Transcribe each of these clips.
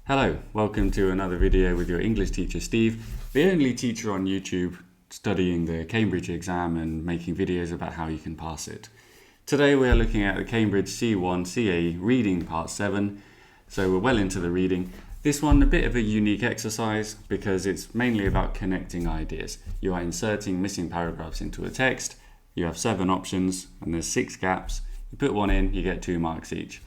Hello, welcome to another video with your English teacher Steve, the only teacher on YouTube studying the Cambridge exam and making videos about how you can pass it. Today we are looking at the Cambridge C1 CAE Reading Part 7, so we're well into the reading. This one a bit of a unique exercise because it's mainly about connecting ideas. You are inserting missing paragraphs into a text, you have 7 options and there's 6 gaps. You put one in, you get 2 marks each.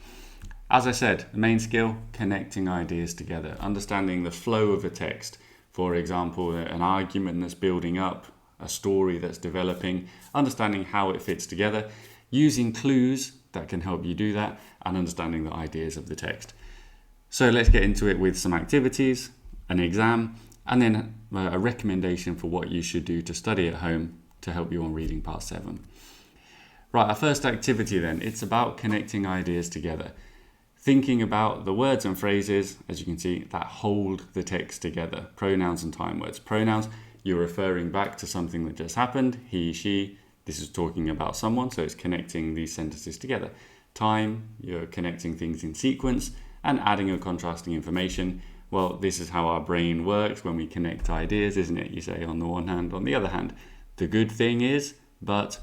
As I said, the main skill, connecting ideas together, understanding the flow of a text. For example, an argument that's building up, a story that's developing, understanding how it fits together, using clues that can help you do that, and understanding the ideas of the text. So let's get into it with some activities, an exam, and then a recommendation for what you should do to study at home to help you on reading Part 7. Right, our first activity then, it's about connecting ideas together. Thinking about the words and phrases, as you can see, that hold the text together. Pronouns and time words. Pronouns, you're referring back to something that just happened. He, she, this is talking about someone, so it's connecting these sentences together. Time, you're connecting things in sequence and adding or contrasting information. Well, this is how our brain works when we connect ideas, isn't it? You say on the one hand, on the other hand. The good thing is, but,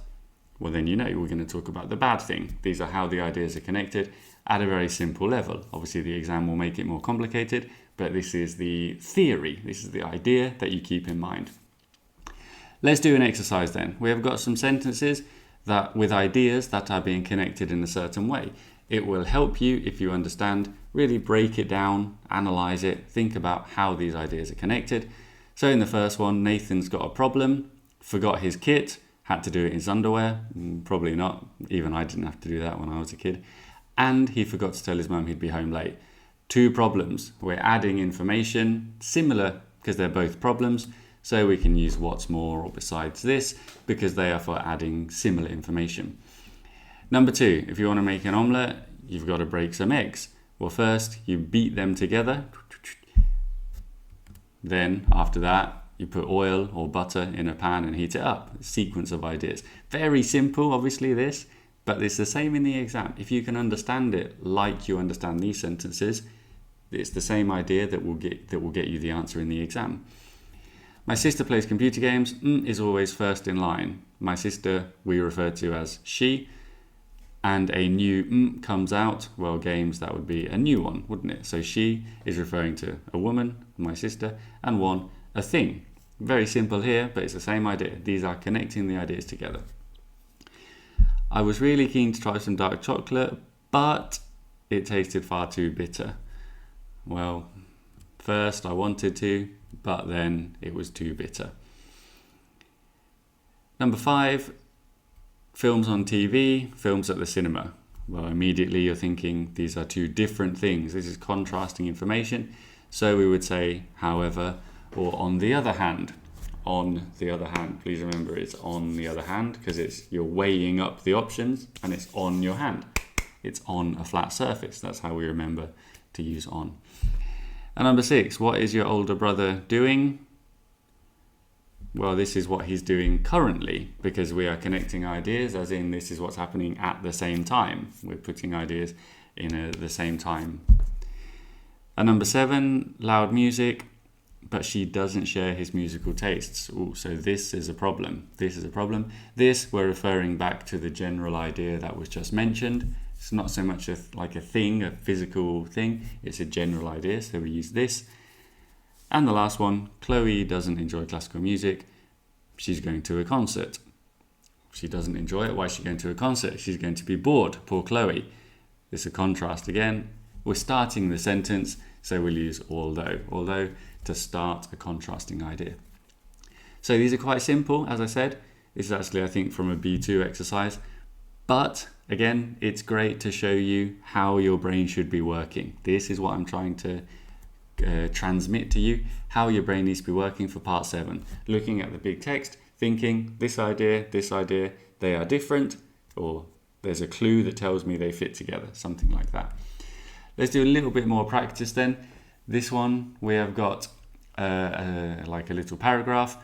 well then you know we're going to talk about the bad thing. These are how the ideas are connected at a very simple level. Obviously the exam will make it more complicated, but this is the theory, this is the idea that you keep in mind. Let's do an exercise then. We have got some sentences that with ideas that are being connected in a certain way. It will help you, if you understand, really break it down, analyze it, think about how these ideas are connected. So in the first one, Nathan's got a problem, forgot his kit, had to do it in his underwear. Probably not, even I didn't have to do that when I was a kid. And he forgot to tell his mum he'd be home late. 2 problems. We're adding information, similar because they're both problems, so we can use what's more or besides this because they are for adding similar information. Number 2, if you want to make an omelette, you've got to break some eggs. Well, first you beat them together. Then after that, you put oil or butter in a pan and heat it up. A sequence of ideas. Very simple, obviously, this. But it's the same in the exam. If you can understand it like you understand these sentences, it's the same idea that will get you the answer in the exam. My sister plays computer games, is always first in line. My sister we refer to as she, and a new comes out, well, games, that would be a new one, wouldn't it? So she is referring to a woman, my sister, and one, a thing. Very simple here, but it's the same idea. These are connecting the ideas together. I was really keen to try some dark chocolate, but it tasted far too bitter. Well, first I wanted to, but then it was too bitter. Number 5, films on TV, films at the cinema. Well, immediately you're thinking these are 2 different things. This is contrasting information. So we would say, however, or on the other hand. On the other hand, please remember it's on the other hand because you're weighing up the options and it's on your hand. It's on a flat surface. That's how we remember to use on. And number 6, what is your older brother doing? Well, this is what he's doing currently because we are connecting ideas, as in this is what's happening at the same time. We're putting ideas in the same time. And number 7, loud music. But she doesn't share his musical tastes. Ooh, so this is a problem. This is a problem. This, we're referring back to the general idea that was just mentioned. It's not so much like a thing, a physical thing. It's a general idea, so we use this. And the last one, Chloe doesn't enjoy classical music. She's going to a concert. She doesn't enjoy it. Why is she going to a concert? She's going to be bored. Poor Chloe. It's a contrast again. We're starting the sentence, so we'll use although. Although to start a contrasting idea. So these are quite simple, as I said. This is actually, I think, from a B2 exercise. But again, it's great to show you how your brain should be working. This is what I'm trying to transmit to you, how your brain needs to be working for Part 7. Looking at the big text, thinking this idea, they are different, or there's a clue that tells me they fit together, something like that. Let's do a little bit more practice then. This one, we have got like a little paragraph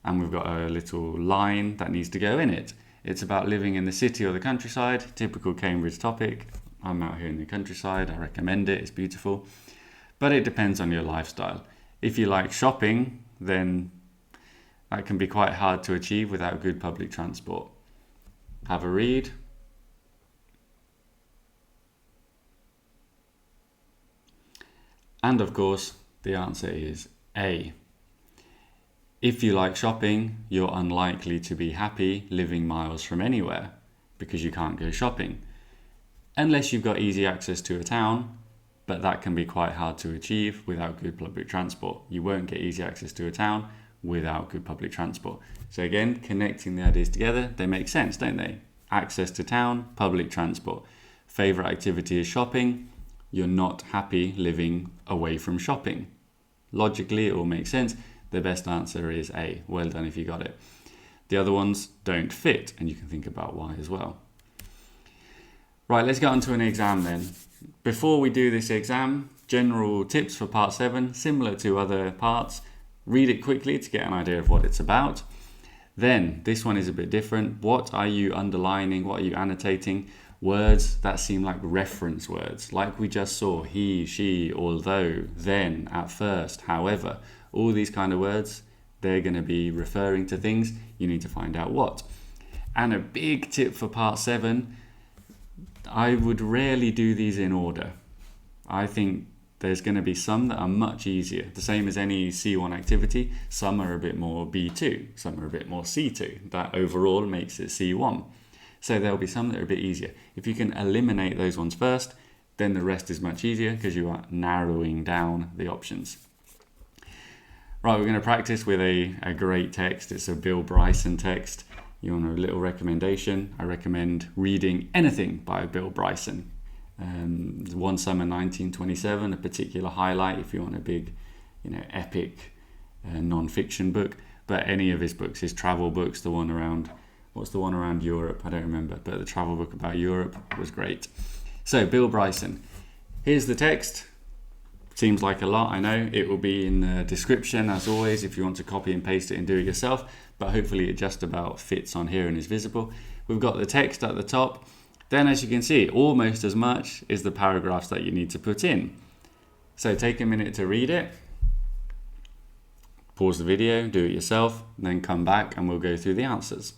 and we've got a little line that needs to go in it. It's about living in the city or the countryside, typical Cambridge topic. I'm out here in the countryside, I recommend it, it's beautiful. but it depends on your lifestyle. If you like shopping, then that can be quite hard to achieve without good public transport. Have a read. And of course, the answer is A. If you like shopping, you're unlikely to be happy living miles from anywhere because you can't go shopping. Unless you've got easy access to a town, but that can be quite hard to achieve without good public transport. You won't get easy access to a town without good public transport. So again, connecting the ideas together, they make sense, don't they? Access to town, public transport. Favorite activity is shopping. You're not happy living away from shopping. Logically, it all makes sense. The best answer is A. Well done if you got it. The other ones don't fit, and you can think about why as well. Right, let's get on to an exam then. Before we do this exam, general tips for part 7, similar to other parts. Read it quickly to get an idea of what it's about. Then, this one is a bit different. What are you underlining? What are you annotating? Words that seem like reference words, like we just saw, he, she, although, then, at first, however. All these kind of words, they're going to be referring to things. You need to find out what. And a big tip for part 7, I would rarely do these in order. I think there's going to be some that are much easier. The same as any C1 activity, some are a bit more B2, some are a bit more C2. That overall makes it C1. So there'll be some that are a bit easier. If you can eliminate those ones first, then the rest is much easier because you are narrowing down the options. Right, we're going to practice with a great text. It's a Bill Bryson text. You want a little recommendation? I recommend reading anything by Bill Bryson. One Summer 1927, a particular highlight if you want a big, epic non-fiction book. But any of his books, his travel books, what's the one around Europe? I don't remember, but the travel book about Europe was great. So, Bill Bryson. Here's the text. Seems like a lot, I know. It will be in the description as always if you want to copy and paste it and do it yourself, but hopefully it just about fits on here and is visible. We've got the text at the top. Then as you can see, almost as much is the paragraphs that you need to put in. So take a minute to read it. Pause the video, do it yourself, then come back and we'll go through the answers.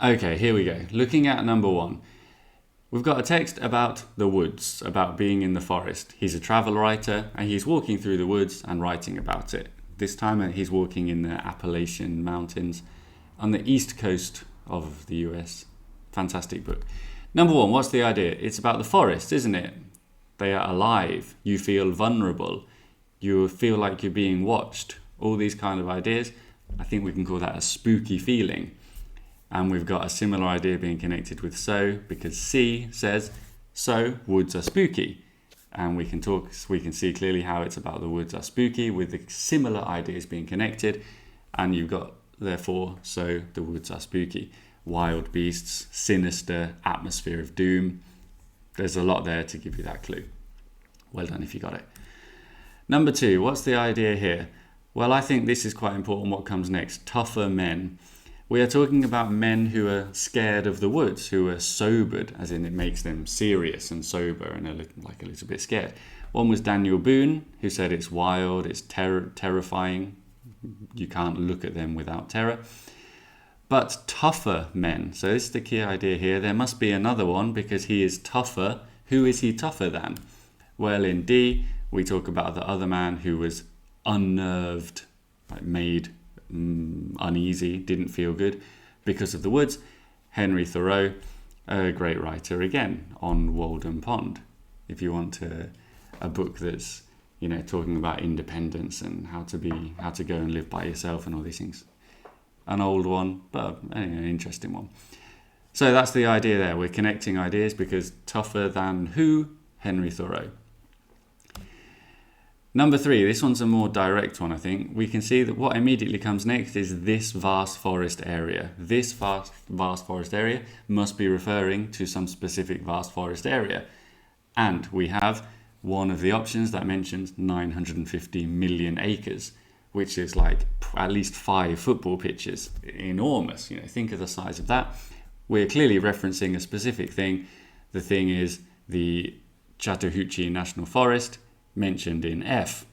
Okay, here we go. Looking at number 1. We've got a text about the woods, about being in the forest. He's a travel writer and he's walking through the woods and writing about it. This time he's walking in the Appalachian Mountains on the east coast of the US. Fantastic book. Number 1, what's the idea? It's about the forest, isn't it? They are alive. You feel vulnerable. You feel like you're being watched. All these kind of ideas. I think we can call that a spooky feeling. And we've got a similar idea being connected with so, because C says, so woods are spooky. And we can see clearly how it's about the woods are spooky with the similar ideas being connected. And you've got, therefore, so the woods are spooky. Wild beasts, sinister, atmosphere of doom. There's a lot there to give you that clue. Well done if you got it. Number 2, what's the idea here? Well, I think this is quite important what comes next. Tougher men. We are talking about men who are scared of the woods, who are sobered, as in it makes them serious and sober and a little bit scared. One was Daniel Boone, who said it's wild, it's terrifying. You can't look at them without terror. But tougher men. So this is the key idea here. There must be another one because he is tougher. Who is he tougher than? Well, in D, we talk about the other man who was unnerved, made uneasy, didn't feel good because of the woods. Henry Thoreau, a great writer again on Walden Pond. If you want a book that's talking about independence and how to go and live by yourself and all these things. An old one, but an interesting one. So that's the idea there. We're connecting ideas because tougher than who? Henry Thoreau. Number 3, this one's a more direct one, I think. We can see that what immediately comes next is this vast forest area. This vast forest area must be referring to some specific vast forest area. And we have one of the options that mentions 950 million acres, which is like at least 5 football pitches. Enormous, think of the size of that. We're clearly referencing a specific thing. The thing is the Chattahoochee National Forest, mentioned in F.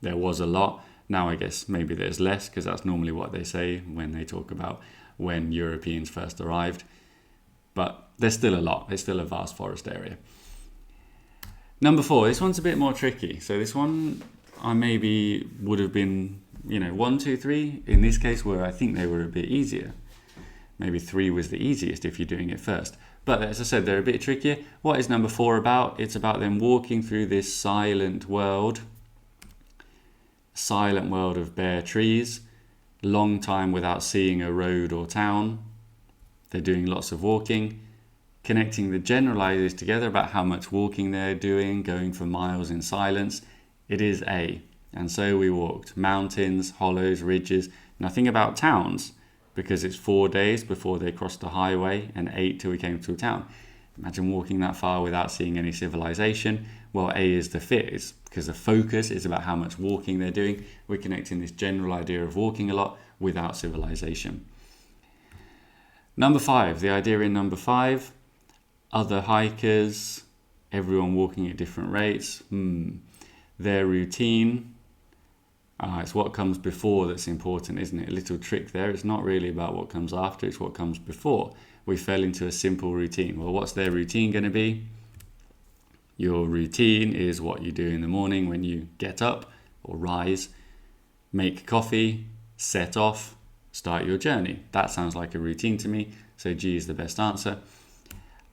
There was a lot. Now I guess maybe there's less, because that's normally what they say when they talk about when Europeans first arrived. But there's still a lot. It's still a vast forest area. Number 4, this one's a bit more tricky. So this one I maybe would have been, 1, 2, 3 in this case, where I think they were a bit easier. Maybe 3 was the easiest if you're doing it first. But as I said, they're a bit trickier. What is number 4 about? It's about them walking through this silent world of bare trees, long time without seeing a road or town. They're doing lots of walking, connecting the general ideas together about how much walking they're doing, going for miles in silence. It is A. And so we walked mountains, hollows, ridges. Nothing about towns, because it's 4 days before they crossed the highway and 8 till we came to a town. Imagine walking that far without seeing any civilization. Well, A is the fit, it's because the focus is about how much walking they're doing. We're connecting this general idea of walking a lot without civilization. Number 5, the idea in number 5, other hikers, everyone walking at different rates. Their routine. It's what comes before that's important, isn't it? A little trick there. It's not really about what comes after, it's what comes before. We fell into a simple routine. Well, what's their routine going to be? Your routine is what you do in the morning when you get up or rise, make coffee, set off, start your journey. That sounds like a routine to me, so G is the best answer.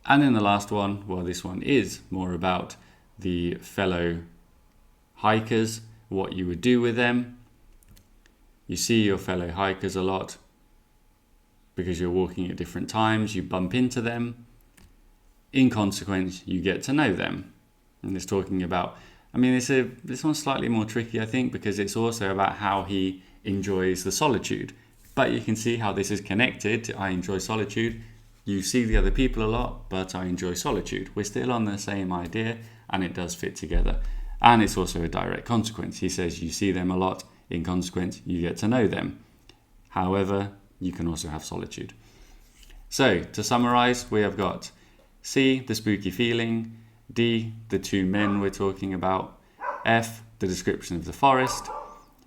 And then the last one, well, this one is more about the fellow hikers, what you would do with them. You see your fellow hikers a lot because you're walking at different times, you bump into them. In consequence, you get to know them. And it's talking about, this one's slightly more tricky, I think, because it's also about how he enjoys the solitude. But you can see how this is connected to I enjoy solitude. You see the other people a lot, but I enjoy solitude. We're still on the same idea, and it does fit together. And it's also a direct consequence. He says you see them a lot, in consequence, you get to know them. However, you can also have solitude. So, to summarize, we have got C, the spooky feeling, D, the 2 men we're talking about, F, the description of the forest,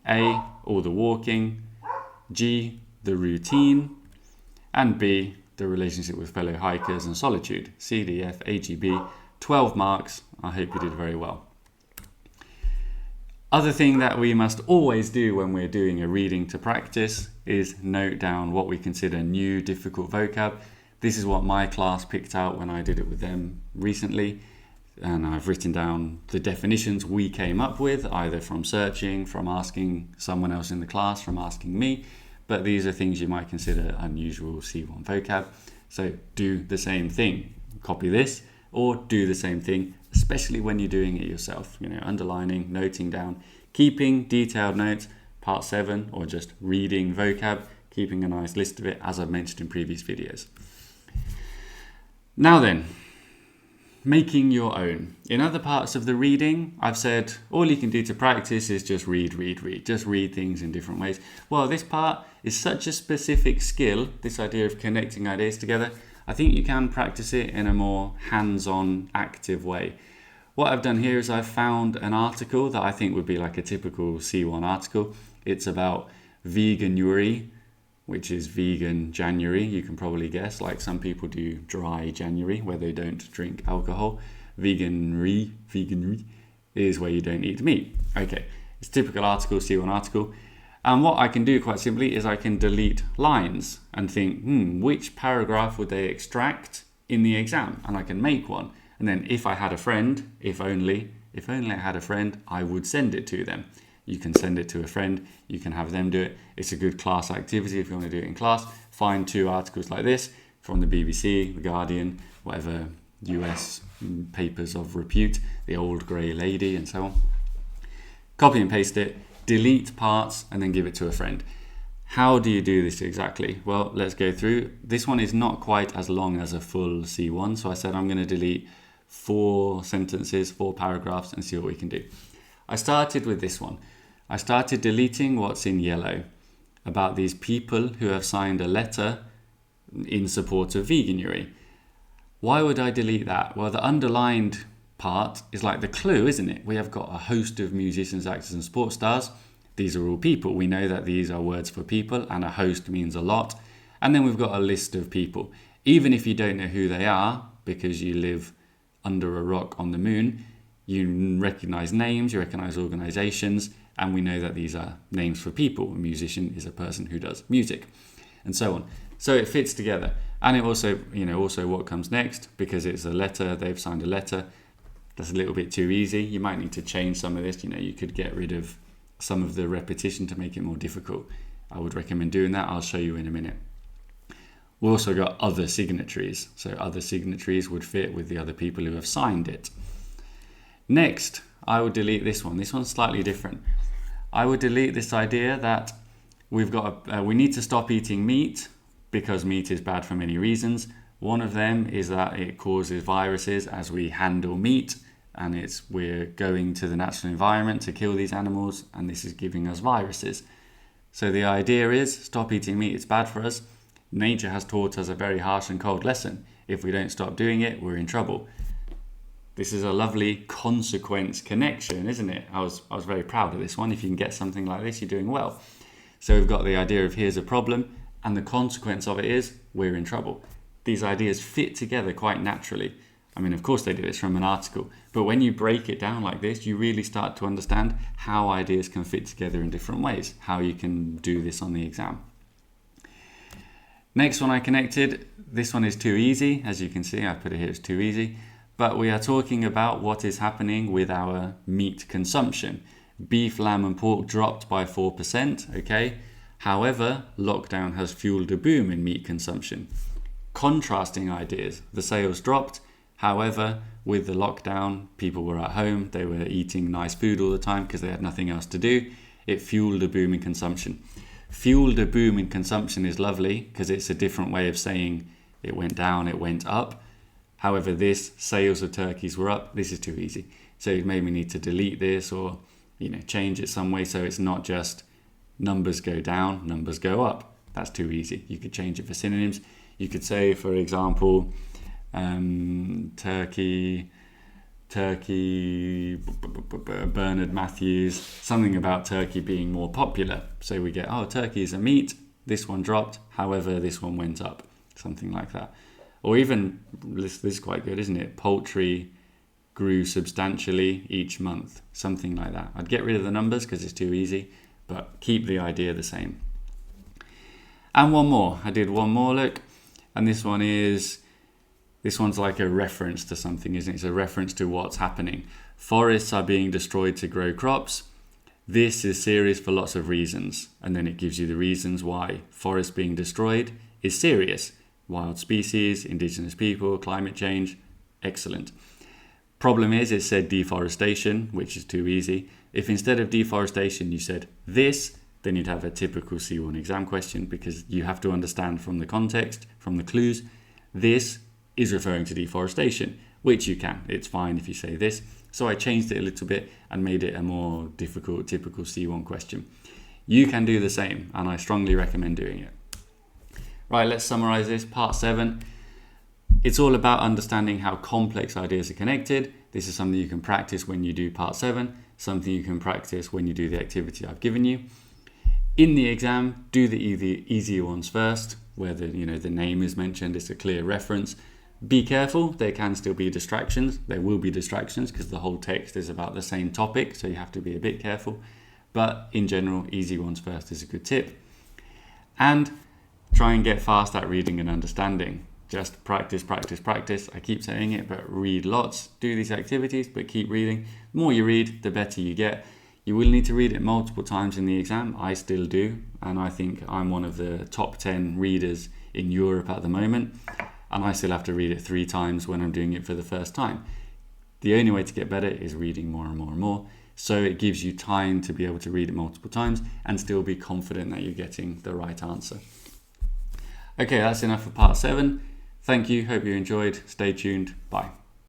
A, all the walking, G, the routine, and B, the relationship with fellow hikers and solitude. C, D, F, A, G, B, 12 marks. I hope you did very well. Other thing that we must always do when we're doing a reading to practice is note down what we consider new difficult vocab. This is what my class picked out when I did it with them recently. And I've written down the definitions we came up with, either from searching, from asking someone else in the class, from asking me. But these are things you might consider unusual C1 vocab. So do the same thing. Copy this or do the same thing, especially when you're doing it yourself. Underlining, noting down, keeping detailed notes, part 7, or just reading vocab, keeping a nice list of it, as I've mentioned in previous videos. Now then, making your own. In other parts of the reading, I've said all you can do to practice is just read. Just read things in different ways. Well, this part is such a specific skill, this idea of connecting ideas together. I think you can practice it in a more hands-on, active way. What I've done here is I've found an article that I think would be like a typical C1 article. It's about veganuary, which is vegan January. You can probably guess, like some people do dry January, where they don't drink alcohol. Veganuary is where you don't eat meat. Okay, it's a typical article, C1 article. And what I can do quite simply is I can delete lines and think, which paragraph would they extract in the exam? And I can make one. And then if I had a friend, if only I had a friend, I would send it to them. You can send it to a friend, you can have them do it. It's a good class activity if you want to do it in class. Find 2 articles like this from the BBC, The Guardian, whatever US papers of repute, The Old Grey Lady and so on. Copy and paste it, delete parts and then give it to a friend. How do you do this exactly? Well, let's go through. This one is not quite as long as a full C1, so I said I'm going to delete 4 sentences, 4 paragraphs and see what we can do. I started with this one. I started deleting what's in yellow about these people who have signed a letter in support of veganuary. Why would I delete that? Well, the underlined part is like the clue, isn't it? We have got a host of musicians, actors and sports stars. These are all people. We know that these are words for people, and a host means a lot. And then we've got a list of people. Even if you don't know who they are, because you live under a rock on the moon, you recognize names, you recognize organizations, and we know that these are names for people. A musician is a person who does music, and so on. So it fits together. And it also, also what comes next, because it's a letter, they've signed a letter. That's a little bit too easy. You might need to change some of this. You could get rid of some of the repetition to make it more difficult. I would recommend doing that. I'll show you in a minute. We've also got other signatories. So other signatories would fit with the other people who have signed it. Next, I would delete this one. This one's slightly different. I would delete this idea that we need to stop eating meat because meat is bad for many reasons. One of them is that it causes viruses as we handle meat, and we're going to the natural environment to kill these animals, and this is giving us viruses. So the idea is stop eating meat, it's bad for us. Nature has taught us a very harsh and cold lesson. If we don't stop doing it, we're in trouble. This is a lovely consequence connection, isn't it? I was very proud of this one. If you can get something like this, you're doing well. So we've got the idea of here's a problem, and the consequence of it is we're in trouble. These ideas fit together quite naturally. I mean, of course they do, it's from an article. But when you break it down like this, you really start to understand how ideas can fit together in different ways, how you can do this on the exam. Next one I connected, this one is too easy. As you can see, I put it here, it's too easy. But we are talking about what is happening with our meat consumption. Beef, lamb and pork dropped by 4%, okay? However, lockdown has fueled a boom in meat consumption. Contrasting ideas, the sales dropped. However, with the lockdown, people were at home, they were eating nice food all the time because they had nothing else to do. It fueled a boom in consumption. Fueled a boom in consumption is lovely because it's a different way of saying it went down, it went up. However, this, sales of turkeys were up, this is too easy. So you maybe need to delete this or change it some way so it's not just numbers go down, numbers go up. That's too easy. You could change it for synonyms. You could say, for example, turkey, Bernard Matthews, something about turkey being more popular. So we get, turkey is a meat, this one dropped, however, this one went up, something like that. Or even, this is quite good, isn't it? Poultry grew substantially each month, something like that. I'd get rid of the numbers because it's too easy, but keep the idea the same. And one more, I did one more, look, and this one's like a reference to something, isn't it? It's a reference to what's happening. Forests are being destroyed to grow crops. This is serious for lots of reasons. And then it gives you the reasons why forests being destroyed is serious. Wild species, indigenous people, climate change, excellent. Problem is, it said deforestation, which is too easy. If instead of deforestation you said this, then you'd have a typical C1 exam question because you have to understand from the context, from the clues, this is referring to deforestation, which you can. It's fine if you say this. So I changed it a little bit and made it a more difficult, typical C1 question. You can do the same, and I strongly recommend doing it. Right, let's summarize this. Part 7. It's all about understanding how complex ideas are connected. This is something you can practice when you do part 7, something you can practice when you do the activity I've given you. In the exam, do the easier ones first, where the name is mentioned, it's a clear reference. Be careful, there can still be distractions. There will be distractions because the whole text is about the same topic, so you have to be a bit careful. But in general, easy ones first is a good tip. And try and get fast at reading and understanding. Just practice, practice, practice. I keep saying it, but read lots. Do these activities, but keep reading. The more you read, the better you get. You will need to read it multiple times in the exam. I still do, and I think I'm one of the top 10 readers in Europe at the moment. And I still have to read it 3 times when I'm doing it for the first time. The only way to get better is reading more and more and more. So it gives you time to be able to read it multiple times and still be confident that you're getting the right answer. Okay, that's enough for part 7. Thank you. Hope you enjoyed. Stay tuned. Bye.